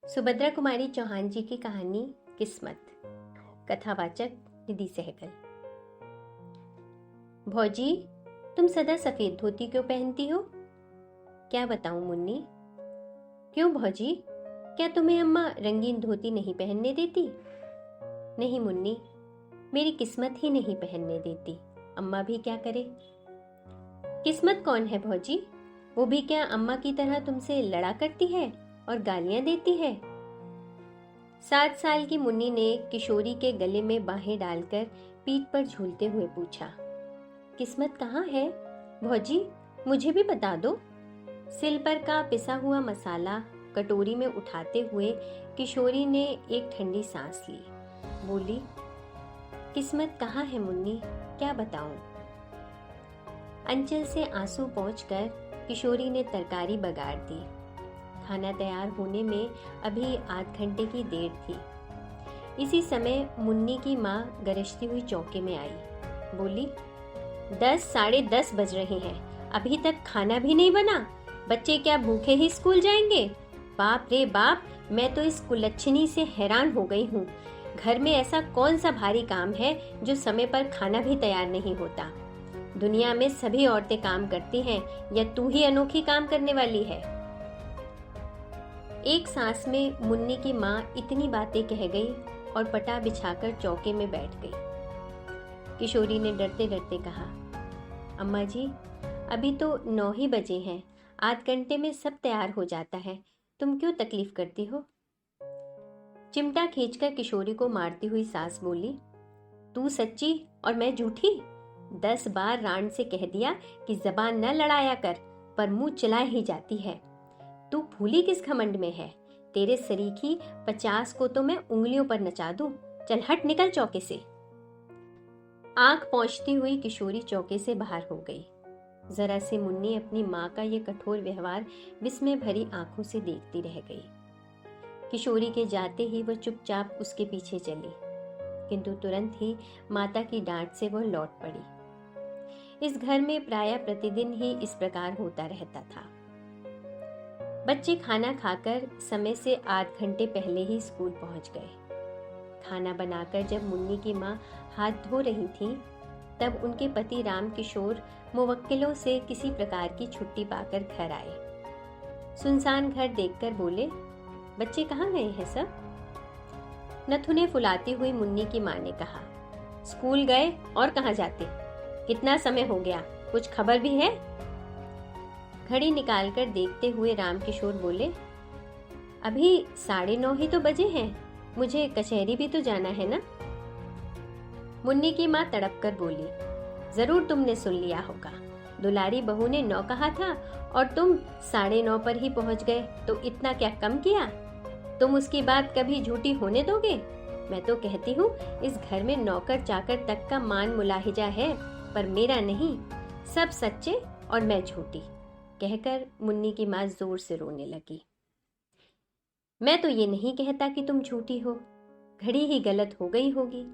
सुभद्रा कुमारी चौहान जी की कहानी किस्मत। कथावाचक निधि सहगल। भौजी, तुम सदा सफेद धोती क्यों पहनती हो? क्या बताऊं मुन्नी। क्यों भौजी, क्या तुम्हें अम्मा रंगीन धोती नहीं पहनने देती? नहीं मुन्नी, मेरी किस्मत ही नहीं पहनने देती, अम्मा भी क्या करे। किस्मत कौन है भौजी? वो भी क्या अम्मा की तरह तुमसे लड़ा करती है और गालियां देती है? 7 साल की मुन्नी ने किशोरी के गले में बाहें डालकर पीठ पर झूलते हुए पूछा, किस्मत कहाँ है भौजी, मुझे भी बता दो। सिल पर का पिसा हुआ मसाला कटोरी में उठाते हुए किशोरी ने एक ठंडी सांस ली। बोली, किस्मत कहाँ है मुन्नी, क्या बताऊं। अंचल से आंसू पोंछकर किशोरी ने तरकारी बगाड़ दी। खाना तैयार होने में अभी आध घंटे की देर थी। इसी समय मुन्नी की माँ गरजती हुई चौके में आई। बोली, 10 साढ़े 10 बज रहे हैं, अभी तक खाना भी नहीं बना। बच्चे क्या भूखे ही स्कूल जाएंगे? बाप रे बाप, मैं तो इस कुलच्छनी से हैरान हो गई हूँ। घर में ऐसा कौन सा भारी काम है जो समय पर खाना भी तैयार नहीं होता? दुनिया में सभी औरतें काम करती हैं, या तू ही अनोखी काम करने वाली है? एक सांस में मुन्नी की माँ इतनी बातें कह गई और पटा बिछाकर चौके में बैठ गई। किशोरी ने डरते डरते कहा, अम्मा जी, अभी तो 9 ही बजे हैं, आध घंटे में सब तैयार हो जाता है, तुम क्यों तकलीफ करती हो? चिमटा खींचकर किशोरी को मारती हुई सास बोली, तू सच्ची और मैं झूठी? 10 बार राण से कह दिया कि जबान न लड़ाया कर, पर मुंह चला ही जाती है। तू भूली किस घमंड में है? तेरे सरीखी 50 को तो मैं उंगलियों पर नचा दूं। चल हट, निकल चौके से। आंख पोंछती हुई किशोरी चौके से बाहर हो गई। जरा से मुन्नी अपनी माँ का ये कठोर व्यवहार विस्मय भरी आंखों से देखती रह गई। किशोरी के जाते ही वह चुपचाप उसके पीछे चली, किंतु तुरंत ही माता की डांट से वह लौट पड़ी। इस घर में प्रायः प्रतिदिन ही इस प्रकार होता रहता था। बच्चे खाना खाकर समय से आध घंटे पहले ही स्कूल पहुंच गए। खाना बनाकर जब मुन्नी की माँ हाथ धो रही थी, तब उनके पति राम किशोर मुवक्किलों से किसी प्रकार की छुट्टी पाकर घर आए। सुनसान घर देखकर बोले, बच्चे कहाँ गए हैं सब? नथुने फुलाती हुई मुन्नी की माँ ने कहा, स्कूल गए और कहाँ जाते? कितना समय हो गया, कुछ खबर भी है? घड़ी निकालकर देखते हुए रामकिशोर बोले, अभी 9:30 ही तो बजे हैं, मुझे कचहरी भी तो जाना है ना। मुन्नी की माँ तड़प कर बोली, जरूर तुमने सुन लिया होगा, दुलारी बहू ने 9 कहा था और तुम 9:30 पर ही पहुंच गए, तो इतना क्या कम किया? तुम उसकी बात कभी झूठी होने दोगे? मैं तो कहती हूँ, इस घर में नौकर चाकर तक का मान मुलाहिजा है, पर मेरा नहीं। सब सच्चे और मैं झूठी, कहकर मुन्नी की माँ जोर से रोने लगी। मैं तो ये नहीं कहता कि तुम झूठी हो, घड़ी ही गलत हो गई होगी,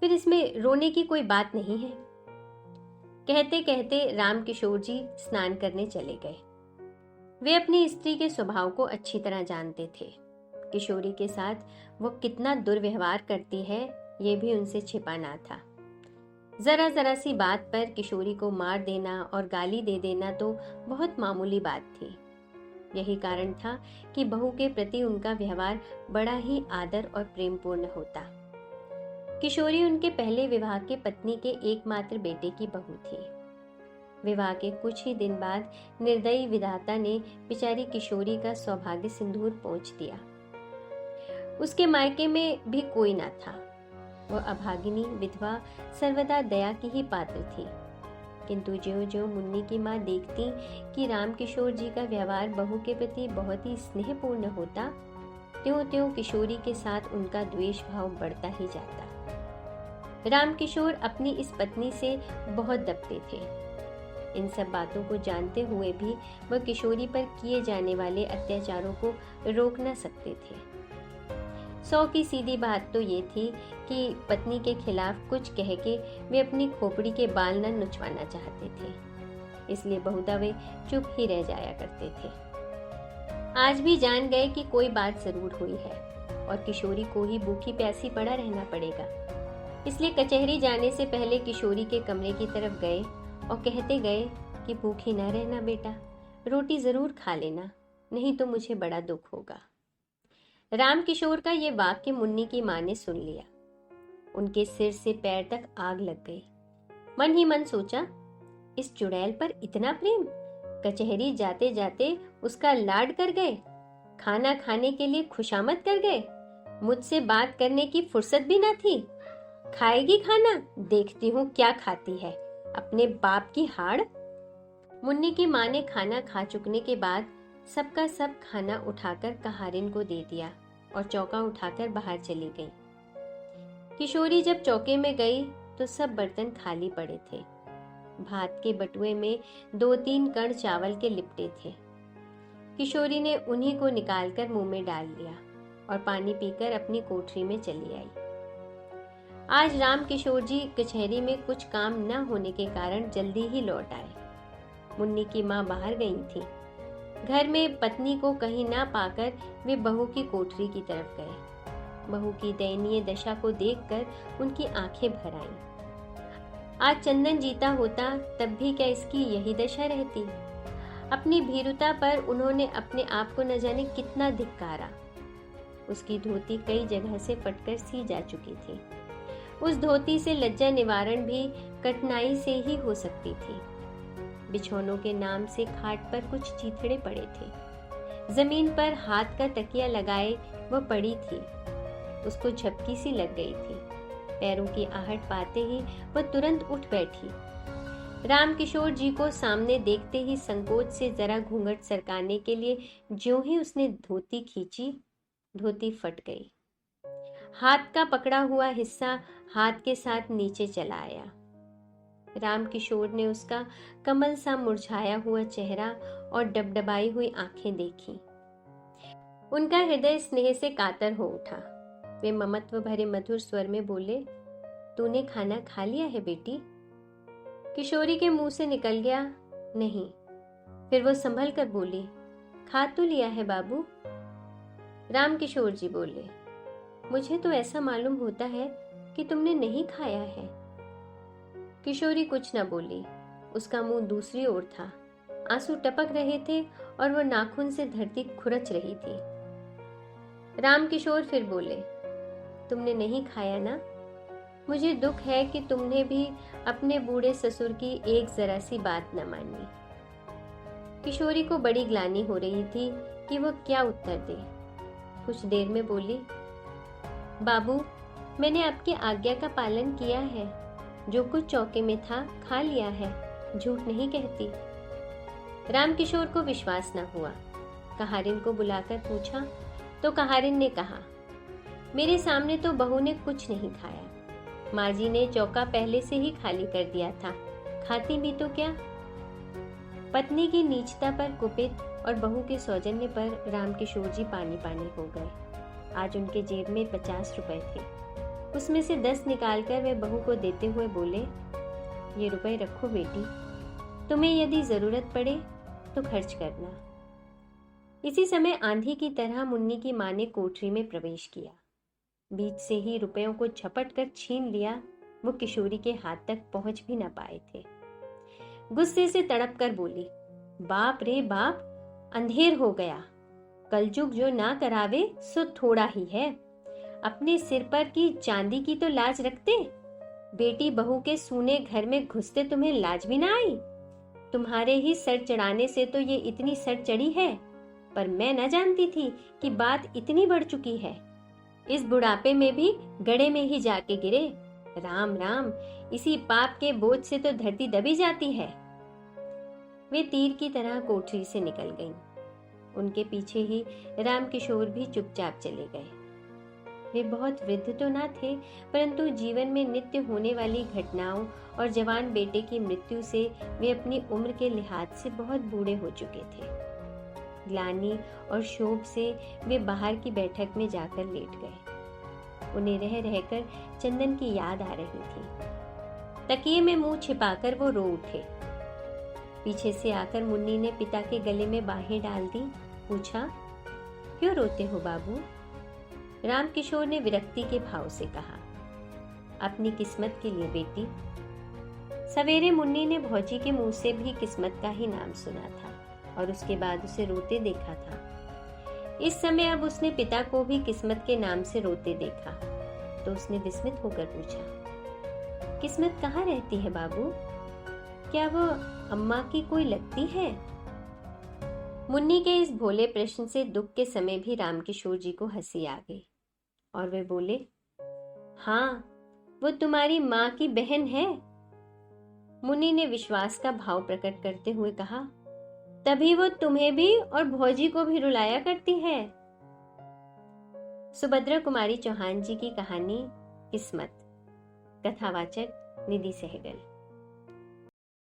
फिर इसमें रोने की कोई बात नहीं है। कहते कहते रामकिशोर जी स्नान करने चले गए। वे अपनी स्त्री के स्वभाव को अच्छी तरह जानते थे। किशोरी के साथ वो कितना दुर्व्यवहार करती है, ये भी उनसे छिपा ना था। जरा जरा सी बात पर किशोरी को मार देना और गाली दे देना तो बहुत मामूली बात थी। यही कारण था कि बहू के प्रति उनका व्यवहार बड़ा ही आदर और प्रेमपूर्ण होता। किशोरी उनके पहले विवाह के पत्नी के एकमात्र बेटे की बहू थी। विवाह के कुछ ही दिन बाद निर्दयी विधाता ने बेचारी किशोरी का सौभाग्य सिंदूर पोंछ दिया। उसके मायके में भी कोई न था। वह अभागिनी विधवा सर्वदा दया की ही पात्र थी, किंतु ज्यों ज्यों मुन्नी की माँ देखती कि रामकिशोर जी का व्यवहार बहू के प्रति बहुत ही स्नेहपूर्ण होता, त्यों त्यों किशोरी के साथ उनका द्वेष भाव बढ़ता ही जाता। रामकिशोर अपनी इस पत्नी से बहुत दबते थे। इन सब बातों को जानते हुए भी वह किशोरी पर किए जाने वाले अत्याचारों को रोक न सकते थे। 100 की सीधी बात तो ये थी कि पत्नी के खिलाफ कुछ कह के वे अपनी खोपड़ी के बाल न नुचवाना चाहते थे, इसलिए बहुधा वे चुप ही रह जाया करते थे। आज भी जान गए कि कोई बात जरूर हुई है और किशोरी को ही भूखी प्यासी पड़ा रहना पड़ेगा। इसलिए कचहरी जाने से पहले किशोरी के कमरे की तरफ गए और कहते गए कि भूखी न रहना बेटा, रोटी जरूर खा लेना, नहीं तो मुझे बड़ा दुख होगा। राम किशोर का ये वाक्य मुन्नी की माँ ने सुन लिया। उनके सिर से पैर तक आग लग गई। मन ही मन सोचा, इस चुड़ैल पर इतना प्रेम, कचहरी जाते जाते उसका लाड कर गए, खाना खाने के लिए खुशामद कर गए, मुझसे बात करने की फुर्सत भी ना थी। खाएगी खाना, देखती हूँ क्या खाती है, अपने बाप की हाड़। मुन्नी की माँ ने खाना खा चुकने के बाद सबका सब खाना उठाकर कहारिन को दे दिया और चौका उठाकर बाहर चली गई। किशोरी जब चौके में गई तो सब बर्तन खाली पड़े थे। भात के बटुए में 2-3 कण चावल के लिपटे थे। किशोरी ने उन्हीं को निकालकर मुंह में डाल लिया और पानी पीकर अपनी कोठरी में चली आई। आज राम किशोर जी कचहरी में कुछ काम न होने के कारण जल्दी ही लौट आए। मुन्नी की माँ बाहर गई थी। घर में पत्नी को कहीं ना पाकर वे बहू की कोठरी की तरफ गए। बहू की दयनीय दशा को देखकर उनकी आंखें भर आईं। आज चंदन जीता होता तब भी क्या इसकी यही दशा रहती। अपनी भीरुता पर उन्होंने अपने आप को न जाने कितना धिक्कारा। उसकी धोती कई जगह से फटकर सी जा चुकी थी। उस धोती से लज्जा निवारण भी कठिनाई से ही हो सकती थी। बिछौनों के नाम से खाट पर कुछ चीथड़े पड़े थे। जमीन पर हाथ का तकिया लगाए वह पड़ी थी। उसको झपकी सी लग गई थी। पैरों की आहट पाते ही वह तुरंत उठ बैठी। राम किशोर जी को सामने देखते ही संकोच से जरा घूंघट सरकाने के लिए ज्यों ही उसने धोती खींची, धोती फट गई। हाथ का पकड़ा हुआ हिस्सा हाथ के साथ नीचे चला आया। राम किशोर ने उसका कमल सा मुरझाया हुआ चेहरा और डबडबाई हुई आंखें देखी। उनका हृदय स्नेह से कातर हो उठा। वे ममत्व भरे मधुर स्वर में बोले, तूने खाना खा लिया है बेटी? किशोरी के मुंह से निकल गया, नहीं। फिर वो संभल कर बोली, खा तो लिया है बाबू। राम किशोर जी बोले, मुझे तो ऐसा मालूम होता है कि तुमने नहीं खाया है। किशोरी कुछ न बोली। उसका मुंह दूसरी ओर था। आंसू टपक रहे थे और वो नाखून से धरती खुरच रही थी। राम किशोर फिर बोले, तुमने नहीं खाया ना? मुझे दुख है कि तुमने भी अपने बूढ़े ससुर की एक जरा सी बात न मानी। किशोरी को बड़ी ग्लानि हो रही थी कि वो क्या उत्तर दे। कुछ देर में बोली, बाबू, मैंने आपकी आज्ञा का पालन किया है। जो कुछ चौके में था खा लिया है, झूठ नहीं कहती। राम किशोर को विश्वास न हुआ। कहारिन को बुलाकर पूछा तो कहारिन ने कहा, मेरे सामने तो बहू ने कुछ नहीं खाया। माँ जी ने चौका पहले से ही खाली कर दिया था, खाती भी तो क्या। पत्नी की नीचता पर कुपित और बहू के सौजन्य पर राम किशोर जी पानी पानी हो गए। आज उनके जेब में 50 रुपए थे। उसमें से 10 निकालकर वे बहू को देते हुए बोले, ये रुपए रखो बेटी, तुम्हें यदि जरूरत पड़े तो खर्च करना। इसी समय आंधी की तरह मुन्नी की माँ ने कोठरी में प्रवेश किया। बीच से ही रुपयों को झपट कर छीन लिया। वो किशोरी के हाथ तक पहुंच भी न पाए थे। गुस्से से तड़प कर बोली, बाप रे बाप, अंधेर हो गया। कलजुग जो ना करावे सो थोड़ा ही है। अपने सिर पर की चांदी की तो लाज रखते। बेटी बहू के सूने घर में घुसते तुम्हें लाज भी ना आई। तुम्हारे ही सर चढ़ाने से तो ये इतनी सर चढ़ी है, पर मैं न जानती थी कि बात इतनी बढ़ चुकी है। इस बुढ़ापे में भी गड़े में ही जाके गिरे। राम राम, इसी पाप के बोझ से तो धरती दबी जाती है। वे तीर की तरह कोठरी से निकल गईं। उनके पीछे ही राम किशोर भी चुपचाप चले गए। वे बहुत वृद्ध तो ना थे, परंतु जीवन में नित्य होने वाली घटनाओं और जवान बेटे की मृत्यु से वे अपनी उम्र के लिहाज से बहुत बूढ़े हो चुके थे। ग्लानि और शोक से वे बाहर की बैठक में जाकर लेट गए। उन्हें रह रहकर चंदन की याद आ रही थी। तकिए में मुंह छिपाकर वो रो उठे। पीछे से आकर मुन्नी ने पिता के गले में बाहें डाल दी। पूछा, क्यों रोते हो बाबू? रामकिशोर ने विरक्ति के भाव से कहा। अपनी किस्मत के लिए बेटी। सवेरे मुन्नी ने भौजी के मुंह से भी किस्मत का ही नाम सुना था और उसके बाद उसे रोते देखा था। इस समय अब उसने पिता को भी किस्मत के नाम से रोते देखा तो उसने विस्मित होकर पूछा, किस्मत कहाँ रहती है बाबू? क्या वो अम्मा की कोई लगती है? मुन्नी के इस भोले प्रश्न से दुख के समय भी रामकिशोर जी को हंसी आ गई और वे बोले, हाँ, वो तुम्हारी माँ की बहन है। मुन्नी ने विश्वास का भाव प्रकट करते हुए कहा, तभी वो तुम्हें भी और भौजी को भी रुलाया करती है। सुभद्रा कुमारी चौहान जी की कहानी किस्मत। कथावाचक निधि सहगल।